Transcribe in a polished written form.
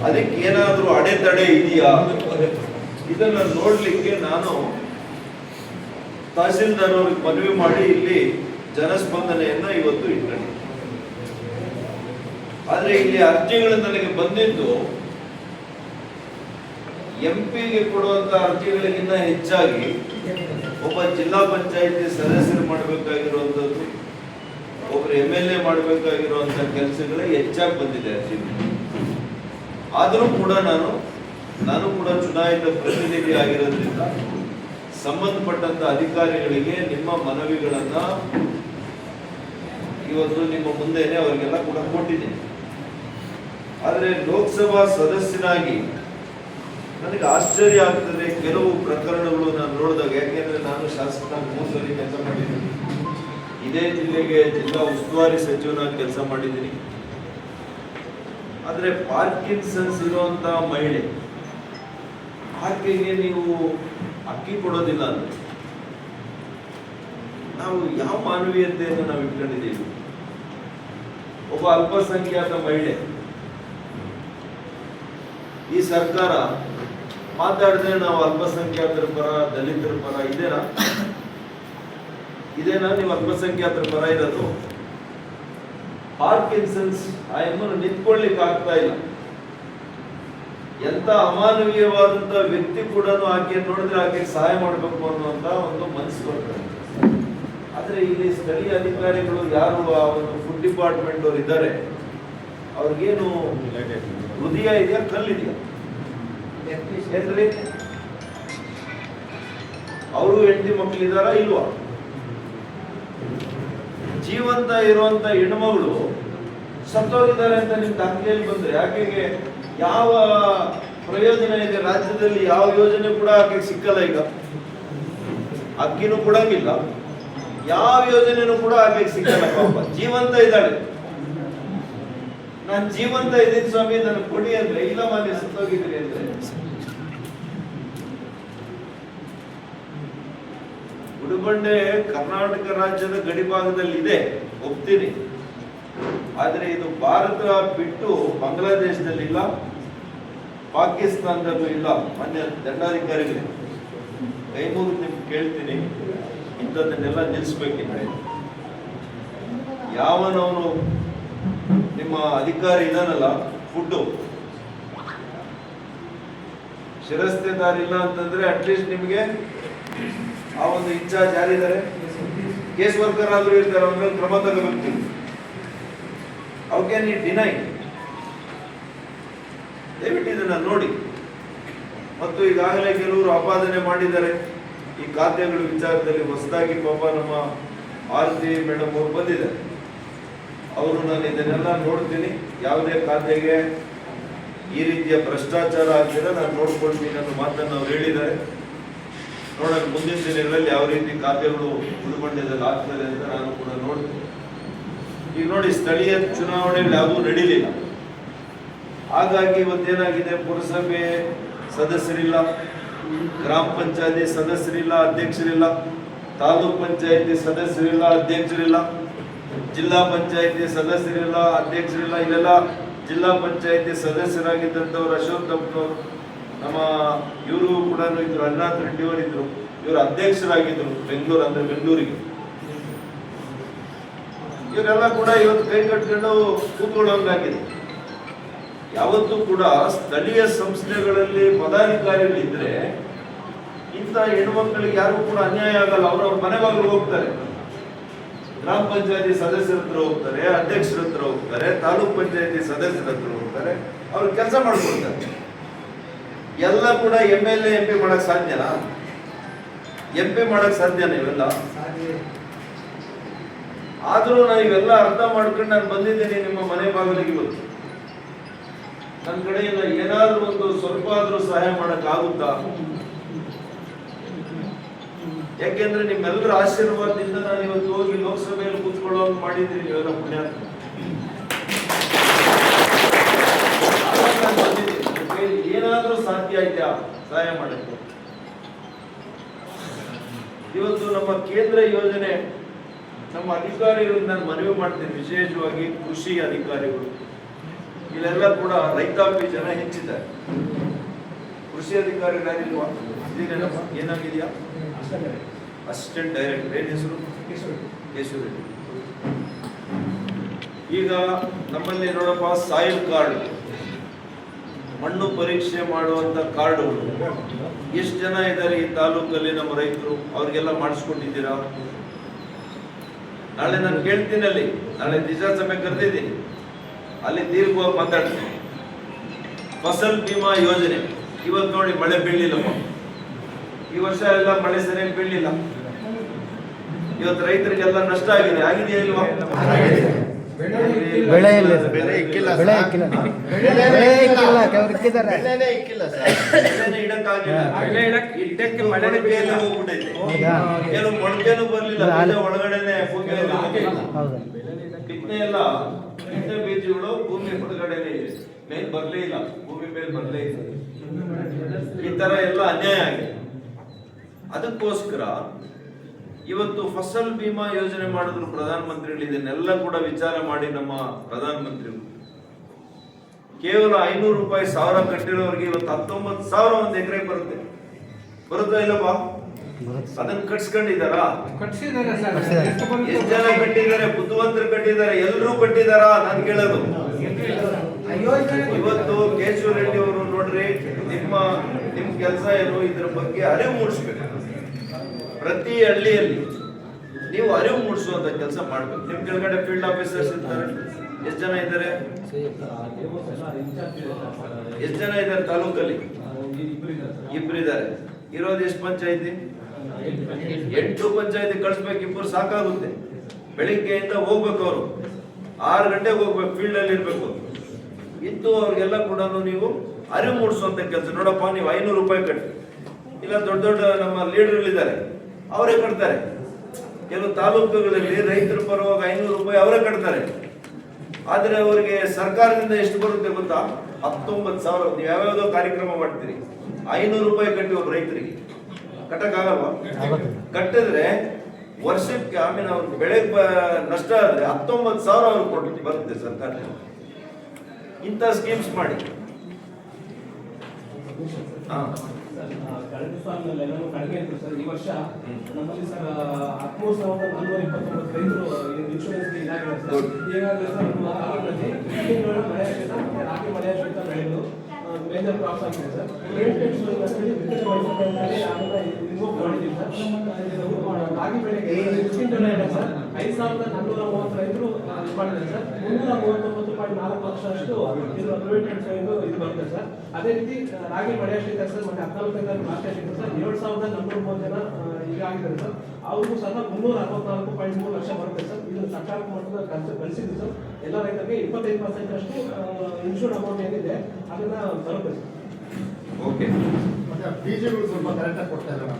ಅದಕ್ಕೆ ಏನಾದರೂ ಅಡೆತಡೆ ಇದೆಯಾ ಇದನ್ನ ನೋಡ್ಲಿಕ್ಕೆ ನಾನು ತಹಸೀಲ್ದಾರ್ ಅವ್ರಿಗೆ ಮನವಿ ಮಾಡಿ ಇಲ್ಲಿ ಜನಸ್ಪಂದನೆಯನ್ನ ಇವತ್ತು ಇಟ್ಕೊಂಡಿದ್ದೆ. ಆದ್ರೆ ಇಲ್ಲಿ ಅರ್ಜಿಗಳು ನನಗೆ ಬಂದಿದ್ದು ಎಂಪಿಗೆ ಕೊಡುವಂತ ಅರ್ಜಿಗಳಿಗಿಂತ ಹೆಚ್ಚಾಗಿ ಒಬ್ಬ ಜಿಲ್ಲಾ ಪಂಚಾಯತಿ ಸದಸ್ಯರು ಮಾಡಬೇಕಾಗಿರುವಂತದ್ದು, ಒಬ್ಬರು MLA ಮಾಡಬೇಕಾಗಿರುವಂತ ಕೆಲಸಗಳೇ ಹೆಚ್ಚಾಗಿ ಬಂದಿದೆ ಅರ್ಜಿಗಳು. ಆದರೂ ಕೂಡ ನಾನು ಕೂಡ ಚುನಾಯಿತ ಪ್ರತಿನಿಧಿ ಆಗಿರೋದ್ರಿಂದ ಸಂಬಂಧಪಟ್ಟಂತ ಅಧಿಕಾರಿಗಳಿಗೆ ನಿಮ್ಮ ಮನವಿಗಳನ್ನ ಇವತ್ತು ನಿಮ್ಮ ಮುಂದೆನೆ ಅವರಿಗೆಲ್ಲ ಕೂಡ ಕೊಟ್ಟಿದ್ದೀನಿ. ಆದ್ರೆ ಲೋಕಸಭಾ ಸದಸ್ಯನಾಗಿ ನನಗೆ ಆಶ್ಚರ್ಯ ಆಗ್ತದೆ ಕೆಲವು ಪ್ರಕರಣಗಳು ನಾನು ನೋಡಿದಾಗ. ಯಾಕೆಂದ್ರೆ ನಾನು ಶಾಸಕನಾಗಿ 3 ಸಲ ಕೆಲಸ ಮಾಡಿದ್ದೀನಿ, ಇದೇ ಜಿಲ್ಲೆಗೆ ಜಿಲ್ಲಾ ಉಸ್ತುವಾರಿ ಸಚಿವನಾಗಿ ಕೆಲಸ ಮಾಡಿದ್ದೀನಿ. ಆದ್ರೆ ಪಾರ್ಕಿನ್ಸನ್ಸ್ ಇರುವಂತ ಮಹಿಳೆ, ಆಕೆಗೆ ನೀವು ಅಕ್ಕಿ ಕೊಡೋದಿಲ್ಲ ಅಂದ್ರೆ ನಾವು ಯಾವ ಮಾನವೀಯತೆಯನ್ನು ನಾವು ಇಟ್ಕೊಂಡಿದ್ದೀವಿ? ಒಬ್ಬ ಅಲ್ಪಸಂಖ್ಯಾತ ಮಹಿಳೆ, ಈ ಸರ್ಕಾರ ಮಾತಾಡಿದ್ರೆ ನಾವು ಅಲ್ಪಸಂಖ್ಯಾತರ ಪರ, ದಲಿತರ ಪರ ಇದೇನಾ ನೀವು ಅಲ್ಪಸಂಖ್ಯಾತರ ಪರ ಇರೋದು? ಪಾರ್ಕಿನ್ಸನ್ಸ್ ಆಯಮ್ಮನ್ನು ನಿಂತ್ಕೊಳ್ಳಿಕ್ಕೆ ಆಗ್ತಾ ಇಲ್ಲ. ಎಂತ ಅಮಾನವೀಯವಾದಂತ ವ್ಯಕ್ತಿ ಕೂಡ ಆಕೆ ನೋಡಿದ್ರೆ ಆಕೆ ಸಹಾಯ ಮಾಡಬೇಕು ಅನ್ನುವಂತ ಒಂದು ಮನಸ್ಸು ಬರ್ತದೆ. ಆದ್ರೆ ಇಲ್ಲಿ ಸ್ಥಳೀಯ ಅಧಿಕಾರಿಗಳು ಯಾರು ಆ ಒಂದು ಫುಡ್ ಡಿಪಾರ್ಟ್ಮೆಂಟ್ ಅವ್ರು ಇದ್ದಾರೆ, ಅವ್ರಿಗೇನು ಹೃದಯ ಇದೆಯಾ ಕಲ್ಲಿದೆಯಾ? ಏನ್ರಿ, ಅವರು ಹೆಂಡತಿ ಮಕ್ಕಳಿದಾರ ಇಲ್ವಾ? ಜೀವಂತ ಇರುವಂತ ಹೆಣ್ಮಗಳು ಸತ್ತೋಗಿದ್ದಾರೆ ಅಂತ ನಿಮ್ ದಾಖಲೆಯಲ್ಲಿ ಬಂದ್ರೆ ಆಕೆಗೆ ಯಾವ ಪ್ರಯೋಜನ ಇದೆ? ರಾಜ್ಯದಲ್ಲಿ ಯಾವ ಯೋಜನೆ ಕೂಡ ಆಕೆಗೆ ಸಿಕ್ಕಲ್ಲ. ಈಗ ಅಕ್ಕಿನೂ ಕೊಡಂಗಿಲ್ಲ, ಯಾವ ಯೋಜನೆನೂ ಕೂಡ ಆಕೆಗೆ ಸಿಕ್ಕಲ್ಲ. ಪಾಪ ಜೀವಂತ ಇದ್ದಾಳೆ. ನಾನು ಜೀವಂತ ಇದ್ದೀನಿ ಸ್ವಾಮಿ ನನಗೆ ಕೊಡಿ ಅಂದ್ರೆ, ಇಲ್ಲ ಮಾನ್ಯ ಸತ್ತೋಗಿದ್ದೀರಿ ಅಂದ್ರೆ. ಉಡುಬಂಡೆ ಕರ್ನಾಟಕ ರಾಜ್ಯದ ಗಡಿ ಭಾಗದಲ್ಲಿ ಇದೆ, ಒಪ್ತೀನಿ. ಆದ್ರೆ ಇದು ಭಾರತ ಬಿಟ್ಟು ಬಾಂಗ್ಲಾದೇಶದಲ್ಲಿ ಇಲ್ಲ, ಪಾಕಿಸ್ತಾನದಲ್ಲೂ ಇಲ್ಲ. ಮಾನ್ಯ ದಂಡಾಧಿಕಾರಿಗಳೇ, ಕೈ ಮುಗಿದು ನಿಮ್ಗೆ ಕೇಳ್ತೀನಿ, ಇಂಥದ್ದನ್ನೆಲ್ಲ ನಿಲ್ಲಿಸ್ಬೇಕಿದ್ರೆ ಯಾವನವನು ನಿಮ್ಮ ಅಧಿಕಾರಿ ಇದಾನಲ್ಲ, ಫುಡ್ಡು ಶಿರಸ್ತೆದಾರ ಇಲ್ಲ ಅಂತಂದ್ರೆ ಅಟ್ಲೀಸ್ಟ್ ನಿಮ್ಗೆ ಆ ಒಂದು ಇನ್ಚಾರ್ಜ್ ಯಾರಿದ್ದಾರೆ, ಕೇಸ್ ವರ್ಕರ್ ಆದ್ರೂ ಇರ್ತಾರೆ, ಅವ್ರ ಮೇಲೆ ಕ್ರಮ ತಗೋಬೇಕು. How can you deny? ದಯವಿಟ್ಟು ಇದನ್ನ ನೋಡಿ. ಮತ್ತು ಈಗಾಗಲೇ ಕೆಲವರು ಆಪಾದನೆ ಮಾಡಿದ್ದಾರೆ ಈ ಖಾತೆಗಳ ವಿಚಾರದಲ್ಲಿ. ಹೊಸದಾಗಿ ಪಾಪ ನಮ್ಮ ಆರತಿ ಮೇಡಮ್ ಅವರು ಬಂದಿದ್ದಾರೆ. ಅವರು ನಾನು ಇದನ್ನೆಲ್ಲ ನೋಡ್ತೀನಿ, ಯಾವುದೇ ಖಾತೆಗೆ ಈ ರೀತಿಯ ಭ್ರಷ್ಟಾಚಾರ ಆಗ್ತಿದೆ ನಾನು ನೋಡ್ಕೊಳ್ತೀನಿ ಅನ್ನೋ ಮಾತನ್ನು ಅವ್ರು ಹೇಳಿದ್ದಾರೆ. ನೋಡೋಣ ಮುಂದಿನ ದಿನಗಳಲ್ಲಿ ಯಾವ ರೀತಿ ಖಾತೆಗಳು ಉಡುಬಂಡೆದಲ್ಲಿ ಆಗ್ತದೆ ಅಂತ ನಾನು ಕೂಡ ನೋಡ್ತೀನಿ. ಈಗ ನೋಡಿ, ಸ್ಥಳೀಯ ಚುನಾವಣೆಗಳು ಯಾವುದೂ ನಡೀಲಿಲ್ಲ. ಹಾಗಾಗಿ ಇವತ್ತೇನಾಗಿದೆ, ಪುರಸಭೆ ಸದಸ್ಯರಿಲ್ಲ, ಗ್ರಾಮ ಪಂಚಾಯತಿ ಸದಸ್ಯರಿಲ್ಲ, ಅಧ್ಯಕ್ಷರಿಲ್ಲ, ತಾಲೂಕ್ ಪಂಚಾಯತಿ ಸದಸ್ಯರಿಲ್ಲ, ಅಧ್ಯಕ್ಷರಿಲ್ಲ, ಜಿಲ್ಲಾ ಪಂಚಾಯತಿ ಸದಸ್ಯರಿಲ್ಲ, ಅಧ್ಯಕ್ಷರಿಲ್ಲ. ಇಲ್ಲೆಲ್ಲ ಜಿಲ್ಲಾ ಪಂಚಾಯತಿ ಸದಸ್ಯರಾಗಿದ್ದಂಥವ್ರು ಅಶೋಕ್ ದಪ್ಪನವರು, ನಮ್ಮ ಇವರು ಕೂಡ ಇದ್ರು, ಅಣ್ಣಾಥ್ ರೆಡ್ಡಿ ಅವರು ಇದ್ರು, ಇವರು ಅಧ್ಯಕ್ಷರಾಗಿದ್ರು ಬೆಂಗಳೂರು, ಅಂದ್ರೆ ಬೆಂಗಳೂರಿಗೆ. ಇವರೆಲ್ಲ ಕೂಡ ಇವತ್ತು ಕೈ ಕಟ್ಕೊಂಡು ಕೂತ್ಕೊಳ್ಳೋಂಗಾಗಿದೆ. ಯಾವತ್ತೂ ಕೂಡ ಸ್ಥಳೀಯ ಸಂಸ್ಥೆಗಳಲ್ಲಿ ಪದಾಧಿಕಾರಿಗಳಿದ್ರೆ ಇಂಥ ಹೆಣ್ಮಕ್ಳಿಗೆ ಯಾರು ಕೂಡ ಅನ್ಯಾಯ ಆಗಲ್ಲ. ಅವ್ರವ್ರ ಮನೆ ಬಾಗಿಲು ಹೋಗ್ತಾರೆ, ಗ್ರಾಮ ಪಂಚಾಯತಿ ಸದಸ್ಯರ ಹತ್ರ ಹೋಗ್ತಾರೆ, ಅಧ್ಯಕ್ಷರ ಹತ್ರ ಹೋಗ್ತಾರೆ, ತಾಲೂಕ್ ಪಂಚಾಯತಿ ಸದಸ್ಯರ ಹತ್ರ ಹೋಗ್ತಾರೆ, ಅವ್ರು ಕೆಲಸ ಮಾಡ್ಕೊಳ್ತಾರೆ. ಎಲ್ಲ ಕೂಡ MLA MP ಮಾಡಕ್ ಸಾಧ್ಯನಾ? MP ಮಾಡಕ್ ಸಾಧ್ಯನಾ? ಇವೆಲ್ಲ ಆದ್ರೂ ನಾನು ಇವೆಲ್ಲ ಅರ್ಥ ಮಾಡ್ಕೊಂಡು ನಾನು ಬಂದಿದ್ದೀನಿ ನಿಮ್ಮ ಮನೆ ಬಾಗಿಲಿಗೆ. ಇವತ್ತು ನನ್ನ ಕಡೆಯಿಂದ ಏನಾದ್ರೂ ಒಂದು ಸ್ವಲ್ಪ ಆದ್ರೂ ಸಹಾಯ ಮಾಡಕ್ ಆಗುತ್ತಾ? ಯಾಕೆಂದ್ರೆ ನಿಮ್ಮೆಲ್ಲರ ಆಶೀರ್ವಾದದಿಂದ ನಾನು ಇವತ್ತು ಹೋಗಿ ಲೋಕಸಭೆಯಲ್ಲಿ ಕೂತ್ಕೊಳ್ಳೋ ಮಾಡಿದ್ದೀನಿ. ನೀವೆಲ್ಲ ಪುಣ್ಯಾತ್ಮ. ಏನಾದ್ರೂ ಸಾಧ್ಯ ಇದೆಯಾ ಸಹಾಯ ಮಾಡಕ್ಕೆ? ಇವತ್ತು ನಮ್ಮ ಕೇಂದ್ರ ಯೋಜನೆ, ನಮ್ಮ ಅಧಿಕಾರಿಗಳಿಗೆ ನಾನು ಮನವಿ ಮಾಡ್ತೀನಿ, ವಿಶೇಷವಾಗಿ ಕೃಷಿ ಅಧಿಕಾರಿಗಳು, ಇಲ್ಲೆಲ್ಲ ಕೂಡ ರೈತಾಪಿ ಜನ ಹೆಚ್ಚಿದ್ದಾರೆ. ಕೃಷಿ ಅಧಿಕಾರಿಗಳಿಲ್ವಾ? ಇದೇನೇನಪ್ಪ ಏನಾಗಿದೆಯಾ? ಅಸಿಸ್ಟೆಂಟ್ ಡೈರೆಕ್ಟರ್ ಏನ್ ಹೆಸರು? ಕೇಶವ ರೆಡ್ಡಿ. ಈಗ ನಮ್ಮಲ್ಲಿ ನೋಡಪ್ಪ ಸಾಯಿಲ್ ಕಾರ್ಡ್, ಮಣ್ಣು ಪರೀಕ್ಷೆ ಮಾಡುವಂತ ಕಾರ್ಡ್ಗಳು ಎಷ್ಟು ಜನ ಇದ್ದಾರೆ ಈ ತಾಲೂಕಲ್ಲಿ ನಮ್ಮ ರೈತರು? ಅವ್ರಿಗೆಲ್ಲ ಮಾಡಿಸ್ಕೊಟ್ಟಿದ್ದೀರಾ? ನಾಳೆ ನಾನು ಕೇಳ್ತೀನಿ, ಅಲ್ಲಿ ನಾಳೆ ದಿಶಾ ಸಭೆ ಕರೆದಿದ್ದೀನಿ, ಅಲ್ಲಿ ದೀರ್ಘವಾಗಿ ಮಾತಾಡ್ತೀನಿ. ಫಸಲ್ ಬಿಮಾ ಯೋಜನೆ ಇವತ್ತು ನೋಡಿ ಮಳೆ ಬೀಳಲಿಲ್ಲಪ್ಪ, ಈ ವರ್ಷ ಎಲ್ಲ ಮಳೆ ಸರಿಯಾಗಿ ಬೀಳಲಿಲ್ಲ. ಇವತ್ತು ರೈತರಿಗೆಲ್ಲ ನಷ್ಟ ಆಗಿದೆ. ಆಗಿದೆಯಾ ಇಲ್ವಾ? ಬೆಳೆ ಇಕ್ಕಿಲ್ಲ ಕೆಲವು ಮೊಳಕೆನೂ ಬರ್ಲಿಲ್ಲ, ಒಳಗಡೆನೆ ಬಿತ್ತನೆ ಎಲ್ಲ ಬಿತ್ತನೆ ಬೀಜಗಳು ಭೂಮಿ ಹೊರಗಡೆನೆ ಇದೆ, ಮೇಲ್ ಬರ್ಲೇ ಇಲ್ಲ, ಭೂಮಿ ಮೇಲೆ ಬರ್ಲೇ ಇಲ್ಲ. ಈ ತರ ಎಲ್ಲ ಅನ್ಯಾಯ ಆಗಿದೆ. ಅದಕ್ಕೋಸ್ಕರ ಇವತ್ತು ಫಸಲ್ ಬಿಮಾ ಯೋಜನೆ ಮಾಡಿದ್ರು ಪ್ರಧಾನಮಂತ್ರಿಗಳು. ಇದನ್ನೆಲ್ಲ ಕೂಡ ವಿಚಾರ ಮಾಡಿ ನಮ್ಮ ಪ್ರಧಾನಮಂತ್ರಿಗಳು ಕೇವಲ 500 ರೂಪಾಯಿ ಸಾವಿರ ಕಟ್ಟಿರೋರಿಗೆ ಇವತ್ತು 19,000 ಒಂದು ಎಕರೆ ಬರುತ್ತಾ ಇಲ್ಲಪ್ಪ? ಅದನ್ನ ಕಟ್ಸ್ಕೊಂಡಿದಾರಾ? ಎಷ್ಟು ಜನ ಕಟ್ಟಿದ್ದಾರೆ? ಬುದ್ಧಿವಂತರು ಕಟ್ಟಿದ್ದಾರೆ? ಎಲ್ಲರೂ ಕಟ್ಟಿದಾರಾ? ನಾನು ಕೇಳೋದು ಇವತ್ತು ಕೇಶವ ರೆಡ್ಡಿ ಅವರು ನೋಡ್ರಿ, ನಿಮ್ ಕೆಲಸ ಏನು? ಇದ್ರ ಬಗ್ಗೆ ಅರಿವು ಮೂಡಿಸ್ಬೇಕು. ಪ್ರತಿ ಹಳ್ಳಿಯಲ್ಲಿ ನೀವು ಅರಿವು ಮೂಡಿಸುವಂತ ಕೆಲಸ ಮಾಡ್ಬೇಕು. ನಿಮ್ ಕೆಳಗಡೆ ಫೀಲ್ಡ್ ಆಫೀಸರ್ಸ್ ಇರ್ತಾರೆ. ಎಷ್ಟು ಜನ ಇದ್ದಾರೆ? ಎಷ್ಟು ಜನ ಇದ್ದಾರೆ ತಾಲೂಕಲ್ಲಿ? ಇಬ್ಬರಿದ್ದಾರೆ. ಇರೋದು ಎಷ್ಟು ಪಂಚಾಯತಿ? 8 ಪಂಚಾಯತಿ ಕಳಿಸ್ಬೇಕು. ಇಬ್ಬರು ಸಾಕಾಗುತ್ತೆ. ಬೆಳಿಗ್ಗೆಯಿಂದ ಹೋಗ್ಬೇಕು, ಅವರು 6 ಗಂಟೆಗೆ ಹೋಗ್ಬೇಕು, ಫೀಲ್ಡ್ ಅಲ್ಲಿ ಇರ್ಬೇಕು. ಇದ್ದು ಅವ್ರಿಗೆಲ್ಲ ಕೂಡ ನೀವು ಅರಿವು ಮೂಡಿಸುವಂತ ಕೆಲಸ. ನೋಡಪ್ಪ, ನೀವು 500 ರೂಪಾಯಿ ಕಟ್ಟಿ, ಇಲ್ಲ ದೊಡ್ಡ ದೊಡ್ಡ ನಮ್ಮ ಲೀಡರ್ಗಳಿದ್ದಾರೆ, ಅವರೇ ಕಟ್ತಾರೆ. ಕೆಲವು ತಾಲೂಕುಗಳಲ್ಲಿ ರೈತರ ಪರವಾಗಿ 500 ರೂಪಾಯಿ ಅವರೇ ಕಟ್ತಾರೆ. ಆದ್ರೆ ಅವರಿಗೆ ಸರ್ಕಾರದಿಂದ ಎಷ್ಟು ಬರುತ್ತೆ ಗೊತ್ತಾ? 19,000. ನೀವು ಯಾವ್ಯಾವ್ದೋ ಕಾರ್ಯಕ್ರಮ ಮಾಡ್ತೀರಿ, 500 ರೂಪಾಯಿ ಕಟ್ಟಿ ಒಬ್ಬ ರೈತರಿಗೆ ಕಟ್ಟಕ್ಕಾಗಲ್ವಾ? ಕಟ್ಟಿದ್ರೆ ವರ್ಷಕ್ಕೆ ಆಮೇಲೆ ಅವ್ರ ಬೆಳೆ ನಷ್ಟ ಆದ್ರೆ 19,000 ಅವ್ರು ಕೊಟ್ಟು ಬರುತ್ತೆ ಸರ್ಕಾರ. ಇಂಥ ಸ್ಕೀಮ್ಸ್ ಮಾಡಿ. ಕಳೆದ ಸಾಲಿನಲ್ಲಿ ಎಲ್ಲರೂ ಕಡಿಮೆ ಇದ್ರು ಸರ್. ಈ ವರ್ಷ ನಮ್ಮಲ್ಲಿ ಸರ್ 13,429 ರೈತರು ಇನ್ಶೂರೆನ್ಸ್ ಇದಾಗಿದೆ ಸರ್. ಈಗಾಗಲೇ ಸರ್ ನಮ್ಮ ತಾಲೂಕಿನಲ್ಲಿ ರಾಗಿ ಮಳೆ ಆಶ್ರಿತ ಬೆಳೆಗಳು ಮೇಜರ್ ಕ್ರಾಪ್ಸ್ ಆಗಿದೆ ಸರ್. ರಾಗಿ ಬೆಳೆಗೆ ಸರ್ 5,430 ರೈತರು ಮಾಡಿದ್ದಾರೆ ಸರ್. 339.4 ಲಕ್ಷ ಅಷ್ಟು ಇದು ಪ್ರಿವೆಂಟೆಡ್ ಇದು ಬರುತ್ತೆ ಸರ್. ಅದೇ ರೀತಿ ರಾಗಿ ಮಳೆ ಆಶ್ರಿತ ಸರ್ ಮತ್ತೆ 14 ಮಾರ್ಚ್ ಆಗಿದೆ ಸರ್. 7,430 ಜನ ಈಗ ಆಗಿದ್ದಾರೆ ಸರ್. ಅವ್ರಿಗೂ ಸಹ 364.3 ಲಕ್ಷ ಬರುತ್ತೆ ಸರ್. ಇದು ಸರ್ಕಾರ ಮಟ್ಟದ ಖರ್ಚು ಕಳಿಸಿದ್ದು ಸರ್. ಎಲ್ಲ ರೈತರಿಗೆ 25% ಅಷ್ಟು ಇನ್ಶೂರ್ ಅಮೌಂಟ್ ಏನಿದೆ ಅದನ್ನ ಬರುತ್ತೆ ಸರ್. ಓಕೆ, ಬೀಜಗಳು ಸ್ವಲ್ಪ ಕರೆಕ್ಟಾಗಿ ಕೊಡ್ತಾ ಇದ್ದಾರೆ.